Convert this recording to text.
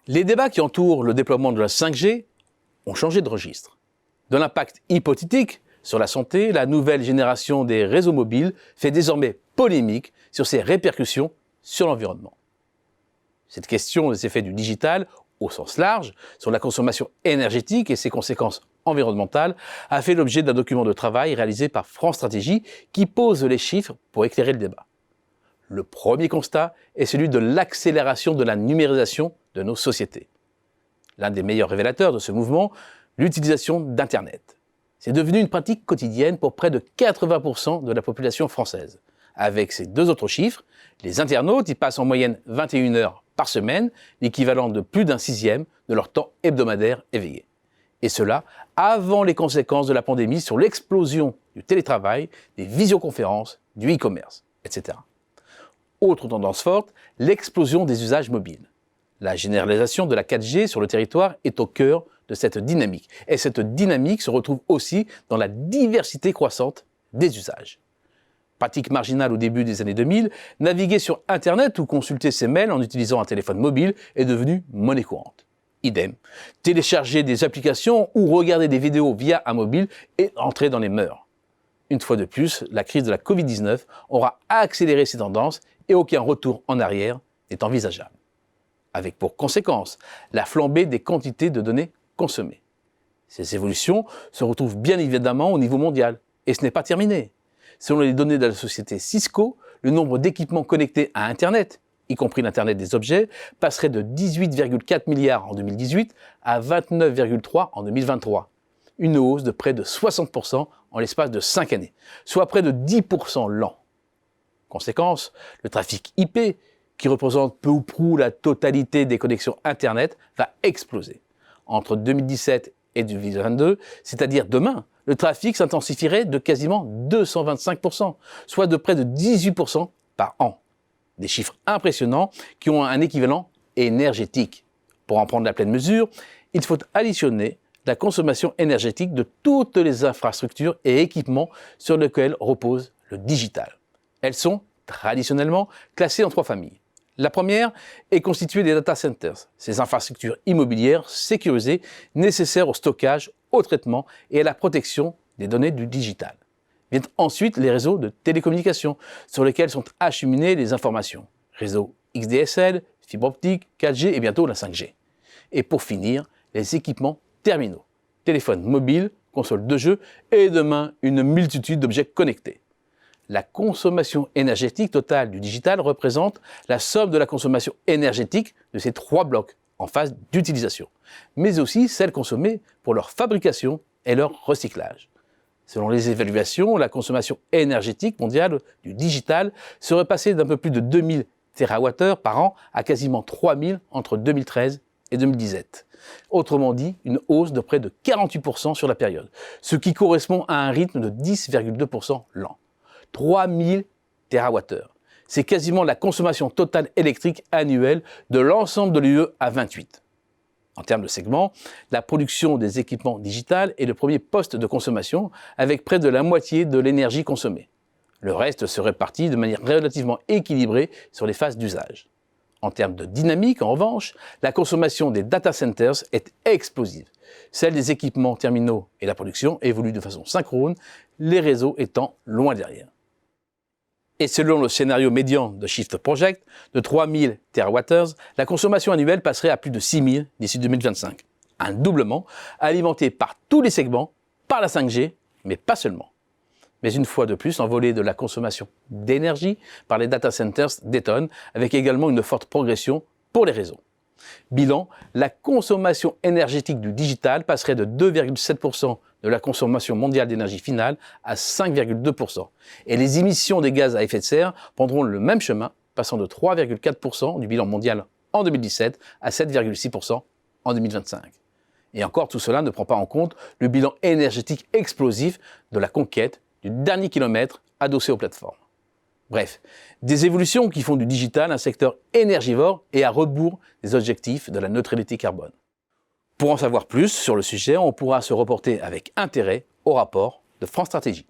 Les débats qui entourent le déploiement de la 5G ont changé de registre. De l'impact hypothétique sur la santé, la nouvelle génération des réseaux mobiles fait désormais polémique sur ses répercussions sur l'environnement. Cette question des effets du digital, au sens large, sur la consommation énergétique et ses conséquences environnementales, a fait l'objet d'un document de travail réalisé par France Stratégie qui pose les chiffres pour éclairer le débat. Le premier constat est celui de l'accélération de la numérisation de nos sociétés. L'un des meilleurs révélateurs de ce mouvement, l'utilisation d'Internet. C'est devenu une pratique quotidienne pour près de 80% de la population française. Avec ces deux autres chiffres, les internautes y passent en moyenne 21 heures par semaine, l'équivalent de plus d'un sixième de leur temps hebdomadaire éveillé. Et cela avant les conséquences de la pandémie sur l'explosion du télétravail, des visioconférences, du e-commerce, etc. Autre tendance forte, l'explosion des usages mobiles. La généralisation de la 4G sur le territoire est au cœur de cette dynamique. Et cette dynamique se retrouve aussi dans la diversité croissante des usages. Pratique marginale au début des années 2000, naviguer sur Internet ou consulter ses mails en utilisant un téléphone mobile est devenu monnaie courante. Idem, télécharger des applications ou regarder des vidéos via un mobile est entré dans les mœurs. Une fois de plus, la crise de la Covid-19 aura accéléré ces tendances et aucun retour en arrière n'est envisageable. Avec pour conséquence la flambée des quantités de données consommées. Ces évolutions se retrouvent bien évidemment au niveau mondial, et ce n'est pas terminé. Selon les données de la société Cisco, le nombre d'équipements connectés à Internet, y compris l'Internet des objets, passerait de 18,4 milliards en 2018 à 29,3 en 2023. Une hausse de près de 60% en l'espace de 5 années, soit près de 10% l'an. Conséquence, le trafic IP, qui représente peu ou prou la totalité des connexions Internet, va exploser. Entre 2017 et 2022, c'est-à-dire demain, le trafic s'intensifierait de quasiment 225%, soit de près de 18% par an. Des chiffres impressionnants qui ont un équivalent énergétique. Pour en prendre la pleine mesure, il faut additionner la consommation énergétique de toutes les infrastructures et équipements sur lesquels repose le digital. Elles sont traditionnellement classées en trois familles. La première est constituée des data centers, ces infrastructures immobilières sécurisées nécessaires au stockage, au traitement et à la protection des données du digital. Viennent ensuite les réseaux de télécommunications sur lesquels sont acheminées les informations. Réseaux XDSL, fibre optique, 4G et bientôt la 5G. Et pour finir, les équipements terminaux, téléphones mobiles, consoles de jeux et demain une multitude d'objets connectés. La consommation énergétique totale du digital représente la somme de la consommation énergétique de ces trois blocs en phase d'utilisation, mais aussi celle consommée pour leur fabrication et leur recyclage. Selon les évaluations, la consommation énergétique mondiale du digital serait passée d'un peu plus de 2000 TWh par an à quasiment 3000 entre 2013 et 2017. Autrement dit, une hausse de près de 48% sur la période, ce qui correspond à un rythme de 10,2% l'an. 3000 TWh. C'est quasiment la consommation totale électrique annuelle de l'ensemble de l'UE à 28. En termes de segments, la production des équipements digitales est le premier poste de consommation avec près de la moitié de l'énergie consommée. Le reste se répartit de manière relativement équilibrée sur les phases d'usage. En termes de dynamique, en revanche, la consommation des data centers est explosive. Celle des équipements terminaux et la production évoluent de façon synchrone, les réseaux étant loin derrière. Et selon le scénario médian de Shift Project, de 3000 TWh, la consommation annuelle passerait à plus de 6000 d'ici 2025. Un doublement alimenté par tous les segments, par la 5G, mais pas seulement. Mais une fois de plus, l'envolée de la consommation d'énergie par les data centers détonne, avec également une forte progression pour les réseaux. Bilan, la consommation énergétique du digital passerait de 2,7% de la consommation mondiale d'énergie finale à 5,2%. Et les émissions des gaz à effet de serre prendront le même chemin, passant de 3,4% du bilan mondial en 2017 à 7,6% en 2025. Et encore, tout cela ne prend pas en compte le bilan énergétique explosif de la conquête du dernier kilomètre adossé aux plateformes. Bref, des évolutions qui font du digital un secteur énergivore et à rebours des objectifs de la neutralité carbone. Pour en savoir plus sur le sujet, on pourra se reporter avec intérêt au rapport de France Stratégie.